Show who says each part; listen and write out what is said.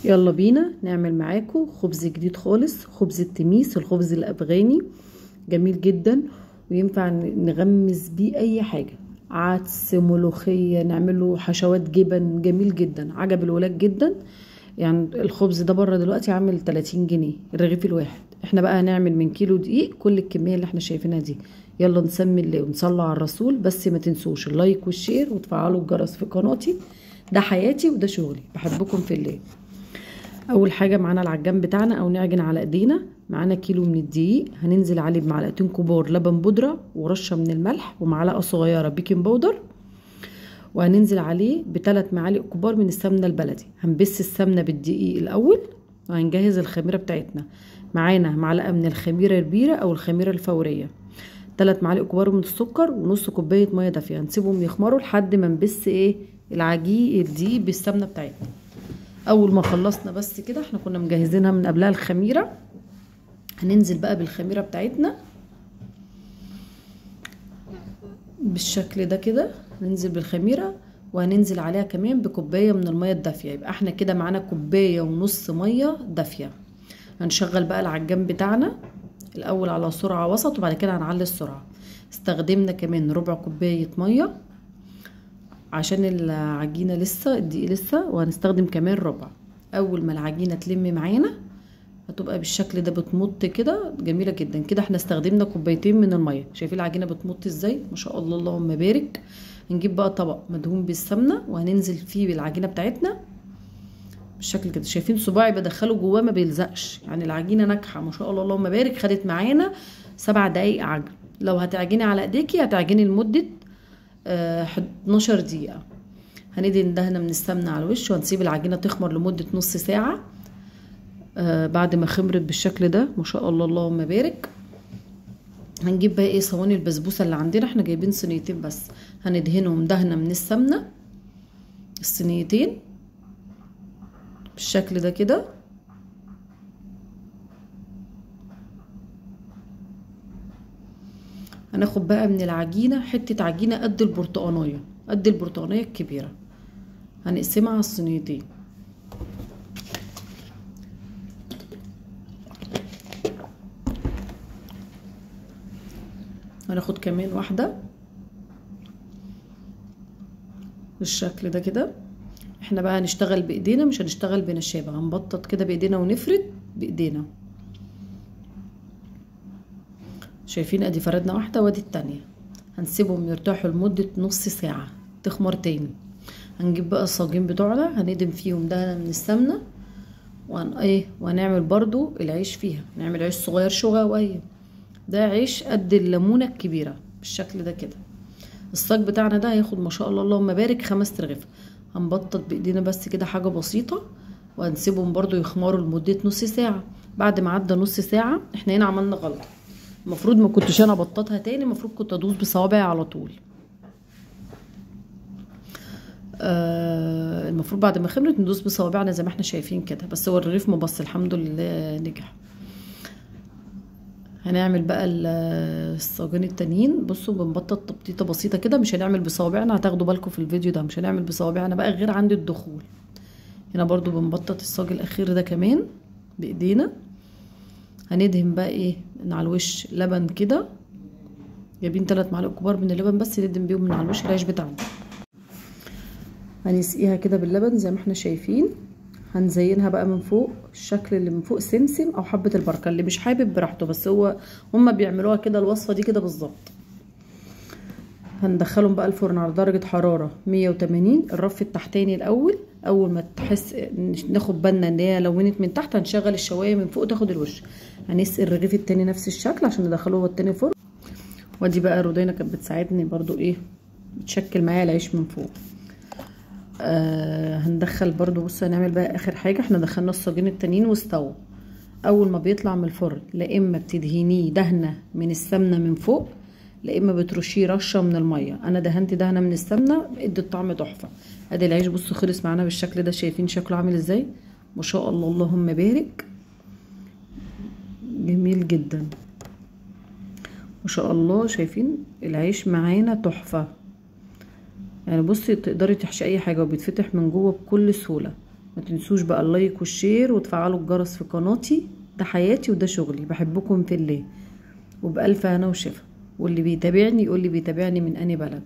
Speaker 1: يلا بينا نعمل معاكم خبز جديد خالص، خبز التميس، الخبز الافغاني. جميل جدا وينفع نغمس بيه اي حاجه، عدس، ملوخيه، نعمله حشوات جبن. جميل جدا، عجب الولاد جدا. يعني الخبز ده بره دلوقتي عامل 30 جنيه الرغيف الواحد. احنا بقى هنعمل من كيلو دقيق كل الكميه اللي احنا شايفينها دي. يلا نسمي الله ونصلي على الرسول، بس ما تنسوش اللايك والشير وتفعلوا الجرس في قناتي. ده حياتي وده شغلي، بحبكم في الله. اول حاجه معانا العجان بتاعنا او نعجن على ايدينا. معانا كيلو من الدقيق، هننزل عليه بمعلقتين كبار لبن بودره ورشه من الملح ومعلقه صغيره بيكنج باودر، وهننزل عليه ب3 معالق كبار من السمنه البلدي. هنبس السمنه بالدقيق الاول وهنجهز الخميره بتاعتنا. معانا معلقه من الخميره البيره او الخميره الفوريه، 3 معالق كبار من السكر، ونص كوبايه ميه دافيه. هنسيبهم يخمروا لحد ما نبس العجين الدقيق بالسمنه بتاعتنا. اول ما خلصنا بس كده، احنا كنا مجهزينها من قبلها الخميره. هننزل بقى بالخميره بتاعتنا بالشكل ده كده. ننزل بالخميره وهننزل عليها كمان بكوبايه من الميه الدافيه. يبقى احنا كده معانا كوبايه ونص ميه دافيه. هنشغل بقى العجان بتاعنا الاول على سرعه وسط، وبعد كده هنعلي السرعه. استخدمنا كمان ربع كوبايه ميه عشان العجينه لسه الدقيق لسه، وهنستخدم كمان ربع. اول ما العجينه تلم معانا هتبقى بالشكل ده بتمط كده، جميله جدا كده. احنا استخدمنا كوبايتين من الميه. شايفين العجينه بتمط ازاي؟ ما شاء الله، اللهم بارك. هنجيب بقى طبق مدهون بالسمنه وهننزل فيه بالعجينه بتاعتنا بالشكل كده. شايفين صباعي بدخله جواه ما بيلزقش، يعني العجينه ناجحه ما شاء الله، اللهم بارك. خدت معانا 7 دقايق عجن. لو هتعجني على ايديكي هتعجني لمده 12 دقيقة. هندهن دهنة من السمنة على الوش وهنسيب العجينة تخمر لمدة نص ساعة. بعد ما خمرت بالشكل ده ما شاء الله، اللهم بارك، هنجيب بقى صواني البسبوسة اللي عندنا. احنا جايبين صينيتين بس، هندهنهم دهنة من السمنة الصينيتين بالشكل ده كده. هناخد بقى من العجينة حتة عجينة قد البرتقانية، قد البرتقانية الكبيرة، هنقسمها على الصينيتين. هناخد كمان واحدة بالشكل ده كده. احنا بقى هنشتغل بايدينا مش هنشتغل بنشابة، هنبطط كده بايدينا ونفرد بايدينا. شايفين؟ ادي فردنا واحدة وادي التانية. هنسيبهم يرتاحوا لمدة نص ساعة تخمر تاني. هنجيب بقى الصاجين بتوعنا، هندهن فيهم دهنة من السمنة وهنعمل برضو العيش فيها. نعمل عيش صغير شوية، ده عيش قد الليمونة الكبيرة بالشكل ده كده. الصاج بتاعنا ده هياخد ما شاء الله اللهم بارك 5 ترغيف. هنبطط بايدينا بس كده حاجة بسيطة، وهنسيبهم برضو يخمروا لمدة نص ساعة. بعد ما عدى نص ساعة احنا هنا عملنا غلطة. المفروض ما كنتش انا بططها تاني، المفروض كنت ادوس بصوابعي على طول. المفروض بعد ما خمرت ندوس بصوابعنا زي ما احنا شايفين كده، بس هو الرغيف مبص الحمد لله نجح. هنعمل بقى الصاجين التانيين. بصوا بنبطط تبطيطه بسيطه كده، مش هنعمل بصوابعنا، هتاخدوا بالكم في الفيديو ده مش هنعمل بصوابعنا بقى غير عند الدخول. هنا برضو بنبطط الصاج الاخير ده كمان بايدينا. هندهن بقى من على الوش لبن كده. جايبين 3 معالق كبار من اللبن بس ندهن بيهم من على الوش العيش بتاعنا. هنسقيها كده باللبن زي ما احنا شايفين. هنزينها بقى من فوق، الشكل اللي من فوق سمسم او حبة البركة، اللي مش حابب براحته، بس هما بيعملوها كده الوصفة دي كده بالظبط. هندخلهم بقى الفرن على درجة حرارة 180 الرف التحتاني الاول. اول ما تحس ناخد بالنا ان هي لونت من تحت هنشغل الشواية من فوق تاخد الوش. هنسقي الرغيف التاني نفس الشكل عشان ندخله هو التاني الفرن. ودي بقى رودينا كانت بتساعدني برضو بتشكل معايا العيش من فوق. هندخل برضو. بصوا هنعمل بقى اخر حاجة، احنا دخلنا الصاجين التانيين واستووا. اول ما بيطلع من الفرن لا اما بتدهنيه دهنة من السمنة من فوق، لا اما بترشيه رشة من المية. انا دهنت دهنة من السمنة ادت طعم تحفة. ادي العيش بصوا خلص معانا بالشكل ده. شايفين شكله عامل ازاي؟ ما شاء الله اللهم بارك، جميل جدا ما شاء الله. شايفين العيش معانا تحفة، يعني بصي تقدري تحشي اي حاجه وبيتفتح من جوه بكل سهوله. ما تنسوش بقى اللايك والشير وتفعلوا الجرس في قناتي. ده حياتي وده شغلي، بحبكم في الله وبألف هنا وشفا. واللي بيتابعني يقول لي بيتابعني من أي بلد.